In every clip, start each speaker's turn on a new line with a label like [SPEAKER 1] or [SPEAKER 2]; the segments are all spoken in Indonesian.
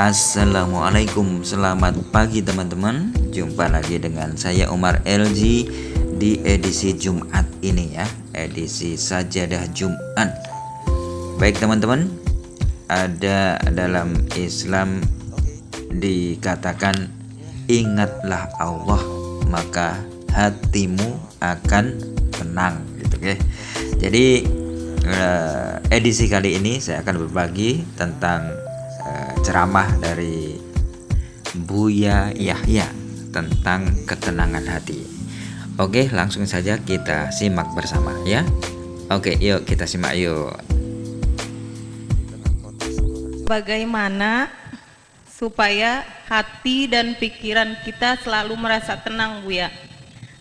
[SPEAKER 1] Assalamualaikum, selamat pagi teman-teman. Jumpa lagi dengan saya Umar LG di edisi Jumat ini ya, edisi Sajadah Jumat. Baik teman-teman, ada dalam Islam dikatakan ingatlah Allah maka hatimu akan tenang gitu ya. Jadi edisi kali ini saya akan berbagi tentang ceramah dari Buya Yahya tentang ketenangan hati. Oke, langsung saja kita simak bersama ya. Oke, yuk kita simak yuk.
[SPEAKER 2] Bagaimana supaya hati dan pikiran kita selalu merasa tenang, Buya?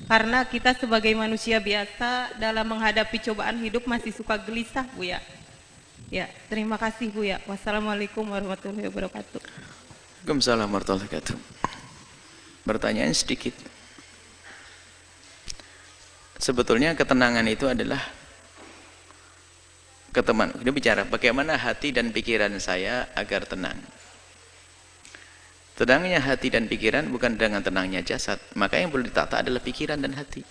[SPEAKER 2] Karena kita sebagai manusia biasa dalam menghadapi cobaan hidup masih suka gelisah, Buya. Ya, terima kasih Buya. Wassalamualaikum warahmatullahi wabarakatuh.
[SPEAKER 3] Waalaikumsalam warahmatullahi wabarakatuh. Pertanyaan sedikit. Sebetulnya ketenangan itu adalah dia bicara bagaimana hati dan pikiran saya agar tenang. Tenangnya hati dan pikiran bukan dengan tenangnya jasad. Maka yang perlu ditata adalah pikiran dan hati.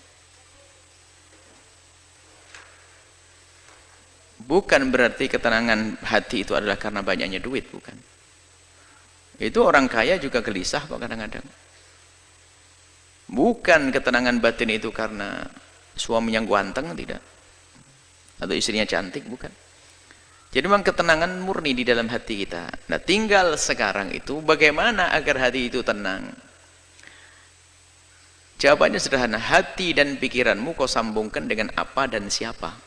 [SPEAKER 3] Bukan berarti ketenangan hati itu adalah karena banyaknya duit, bukan. Itu orang kaya juga gelisah kok kadang-kadang. Bukan ketenangan batin itu karena suaminya ganteng, tidak. Atau istrinya cantik, bukan. Jadi memang ketenangan murni di dalam hati kita. Nah, tinggal sekarang itu bagaimana agar hati itu tenang. Jawabannya sederhana, hati dan pikiranmu kau sambungkan dengan apa dan siapa.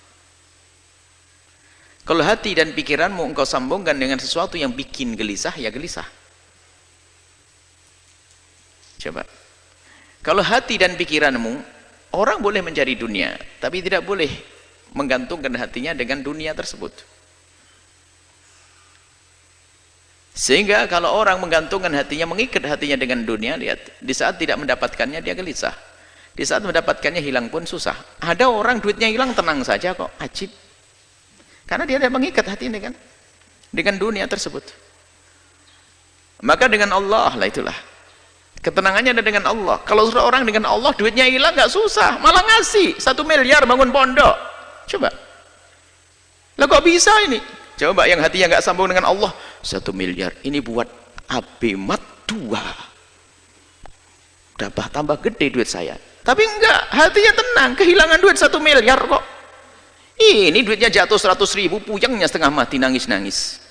[SPEAKER 3] Kalau hati dan pikiranmu engkau sambungkan dengan sesuatu yang bikin gelisah, ya gelisah. Coba. Kalau hati dan pikiranmu, orang boleh mencari dunia, tapi tidak boleh menggantungkan hatinya dengan dunia tersebut. Sehingga kalau orang menggantungkan hatinya, mengikat hatinya dengan dunia, lihat, di saat tidak mendapatkannya dia gelisah. Di saat mendapatkannya hilang pun susah. Ada orang duitnya hilang tenang saja kok, ajib. Karena dia tidak mengikat hatinya dengan dunia tersebut. Maka dengan Allah lah itulah. Ketenangannya ada dengan Allah. Kalau sudah orang dengan Allah duitnya hilang nggak susah, malah ngasih 1 miliar bangun pondok. Coba. Lah kok bisa ini? Coba yang hatinya nggak sambung dengan Allah, 1 miliar ini buat abemat 2. Tambah gede duit saya. Tapi enggak, hatinya tenang, kehilangan duit 1 miliar kok. Ini duitnya jatuh 100.000, puyengnya setengah mati, nangis-nangis.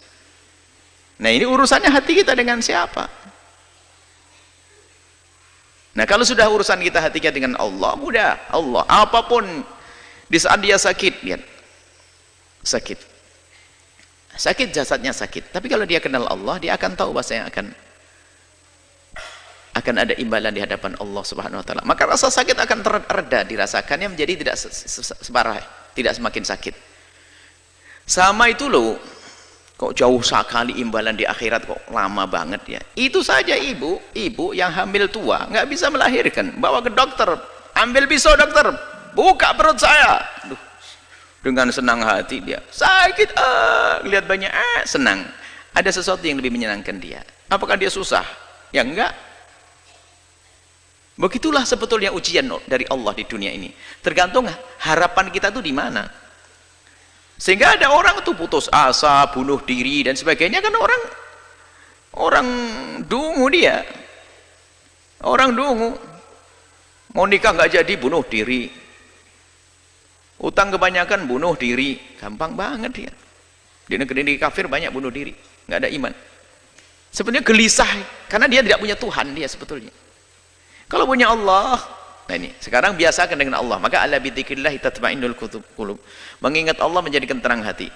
[SPEAKER 3] Nah ini urusannya hati kita dengan siapa? Nah kalau sudah urusan kita hati kita dengan Allah, mudah. Allah, apapun di saat dia sakit, lihat. Sakit jasadnya sakit. Tapi kalau dia kenal Allah, dia akan tahu bahasanya akan ada imbalan di hadapan Allah Subhanahu wa taala. Maka rasa sakit akan terreda dirasakannya menjadi tidak separah, tidak semakin sakit. Sama itu loh, kok jauh sekali imbalan di akhirat, kok lama banget ya. Itu saja ibu yang hamil tua nggak bisa melahirkan, bawa ke dokter, ambil pisau dokter, buka perut saya. Aduh, dengan senang hati dia sakit, lihat banyak, senang. Ada sesuatu yang lebih menyenangkan dia. Apakah dia susah? Ya enggak. Begitulah sebetulnya ujian dari Allah di dunia ini. Tergantung harapan kita tuh di mana. Sehingga ada orang tuh putus asa, bunuh diri dan sebagainya, kan orang dungu dia. Orang dungu. Mau nikah nggak jadi, bunuh diri. Utang kebanyakan, bunuh diri. Gampang banget dia. Di negeri kafir banyak bunuh diri, nggak ada iman. Sebenarnya gelisah karena dia tidak punya Tuhan dia sebetulnya. Kalau punya Allah, nah ini sekarang biasakan dengan Allah. Maka ala bidzikrillah tatma'innul qulub. Mengingat Allah menjadikan tenang hati.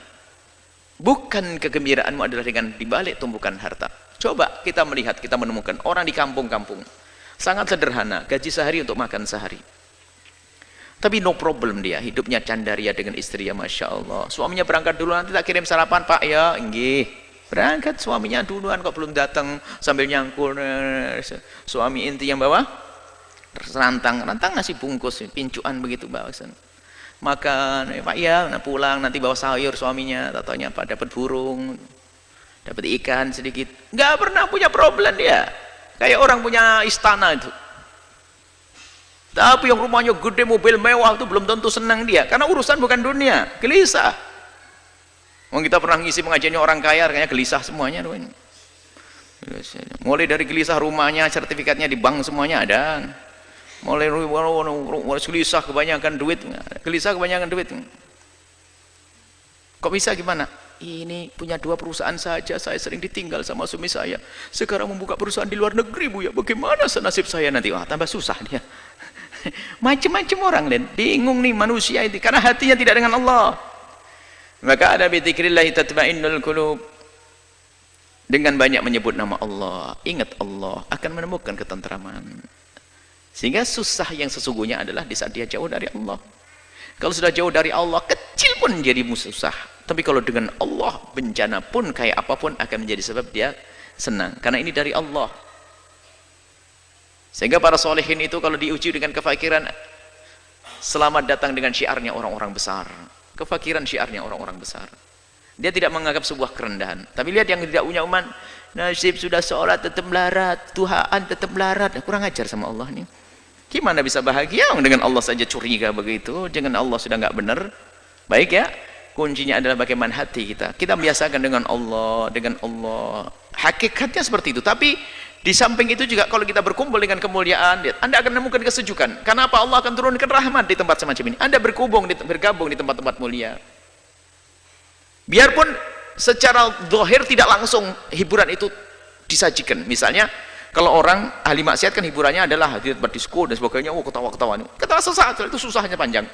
[SPEAKER 3] Bukan kegembiraanmu adalah dengan dibalik tumpukan harta. Coba kita melihat, kita menemukan orang di kampung-kampung sangat sederhana, gaji sehari untuk makan sehari. Tapi no problem dia, hidupnya candaria dengan istri, ya Masya Allah. Suaminya berangkat dulu, nanti tak kirim sarapan Pak ya, inggih. Berangkat suaminya duluan kok belum datang, sambil nyangkul. Suami inti yang bawa rantang nasi bungkus, pincuan begitu bawa sana. makan, Pak ya, nah pulang nanti bawa sayur suaminya, tatonya apa dapat burung, dapat ikan sedikit, nggak pernah punya problem dia, kayak orang punya istana itu. Tapi yang rumahnya gede, mobil mewah itu belum tentu senang dia, karena urusan bukan dunia, gelisah. Kita pernah ngisi pengajiannya orang kaya, kayaknya gelisah semuanya. Mulai dari gelisah rumahnya, sertifikatnya di bank semuanya ada. Mulai gelisah kebanyakan duit, gelisah kebanyakan duit. Kok bisa gimana? Ini punya 2 perusahaan saja, saya sering ditinggal sama suami saya. Sekarang membuka perusahaan di luar negeri, Bu ya. Bagaimana nasib saya nanti? Wah, tambah susah dia. Macam-macam orang dan bingung nih manusia itu karena hatinya tidak dengan Allah. Maka ada bizikrillah tatma'innul qulub. Dengan banyak menyebut nama Allah, ingat Allah, akan menemukan ketentraman. Sehingga susah yang sesungguhnya adalah di saat dia jauh dari Allah. Kalau sudah jauh dari Allah, kecil pun jadi susah. Tapi kalau dengan Allah, bencana pun kayak apapun akan menjadi sebab dia senang. Karena ini dari Allah. Sehingga para solehin itu kalau diuji dengan kefakiran, selamat datang dengan syiarnya orang-orang besar. Kefakiran syiarnya orang-orang besar. Dia tidak menganggap sebuah kerendahan. Tapi lihat yang tidak punya iman, nasib sudah sholat tetap melarat, Tuhan tetap melarat. Kurang ajar sama Allah nih. Gimana bisa bahagia dengan Allah saja curiga begitu, dengan Allah sudah nggak benar. Baik ya, kuncinya adalah bagaimana hati kita. Kita biasakan dengan Allah, dengan Allah. Hakikatnya seperti itu. Tapi di samping itu juga kalau kita berkumpul dengan kemuliaan, Anda akan menemukan kesejukan. Kenapa Allah akan turunkan rahmat di tempat semacam ini? Anda bergabung di tempat-tempat mulia. Biarpun secara zahir tidak langsung hiburan itu disajikan. Misalnya kalau orang ahli maksiat kan hiburannya adalah hadir tempat disko dan sebagainya, ketawa-ketawa. Ketawa sesaat itu susahnya panjang.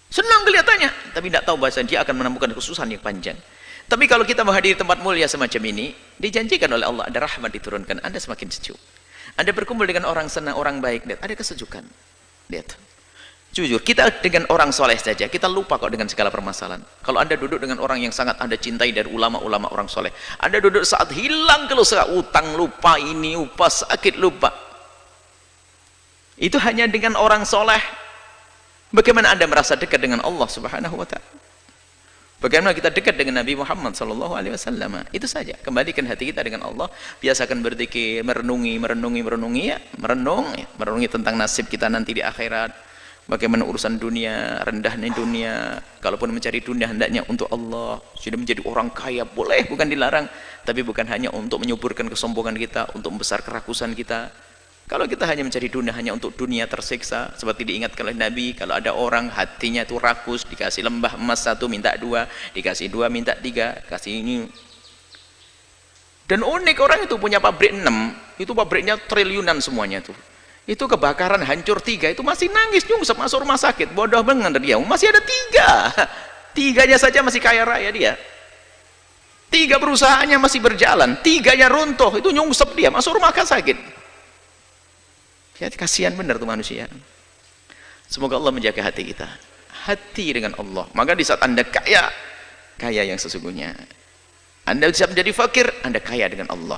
[SPEAKER 3] Senang kelihatannya, tapi tidak tahu bahasa dia akan menemukan kesusahan yang panjang. Tapi kalau kita menghadiri tempat mulia semacam ini, dijanjikan oleh Allah ada rahmat diturunkan, Anda semakin sejuk. Anda berkumpul dengan orang senang, orang baik, lihat ada kesejukan. Lihat. Jujur, kita dengan orang soleh saja, kita lupa kok dengan segala permasalahan. Kalau Anda duduk dengan orang yang sangat Anda cintai dari ulama-ulama orang soleh, Anda duduk saat hilang kelusa, utang lupa, ini lupa, sakit lupa. Itu hanya dengan orang soleh. Bagaimana Anda merasa dekat dengan Allah Subhanahu wa ta'ala? Bagaimana kita dekat dengan Nabi Muhammad SAW? Itu saja. Kembalikan hati kita dengan Allah. Biasakan berzikir, merenungi ya. Merenungi tentang nasib kita nanti di akhirat. Bagaimana urusan dunia, rendahnya dunia. Kalaupun mencari dunia hendaknya untuk Allah. Sudah menjadi orang kaya boleh, bukan dilarang. Tapi bukan hanya untuk menyuburkan kesombongan kita, untuk membesar kerakusan kita. Kalau kita hanya mencari dunia hanya untuk dunia tersiksa, seperti diingatkan oleh Nabi, kalau ada orang hatinya itu rakus, dikasih lembah emas 1 minta 2, dikasih 2 minta 3, kasih ini. Dan unik orang itu punya pabrik 6, itu pabriknya triliunan semuanya tuh. Itu kebakaran hancur 3, itu masih nangis nyungsep masuk rumah sakit, bodoh banget dia. Masih ada 3, 3-nya saja masih kaya raya dia. 3 perusahaannya masih berjalan, 3-nya runtuh, itu nyungsep dia masuk rumah sakit. Ya, kasihan benar tuh manusia. Semoga Allah menjaga hati kita. Hati dengan Allah. Maka di saat Anda kaya, kaya yang sesungguhnya. Anda bisa menjadi fakir, Anda kaya dengan Allah.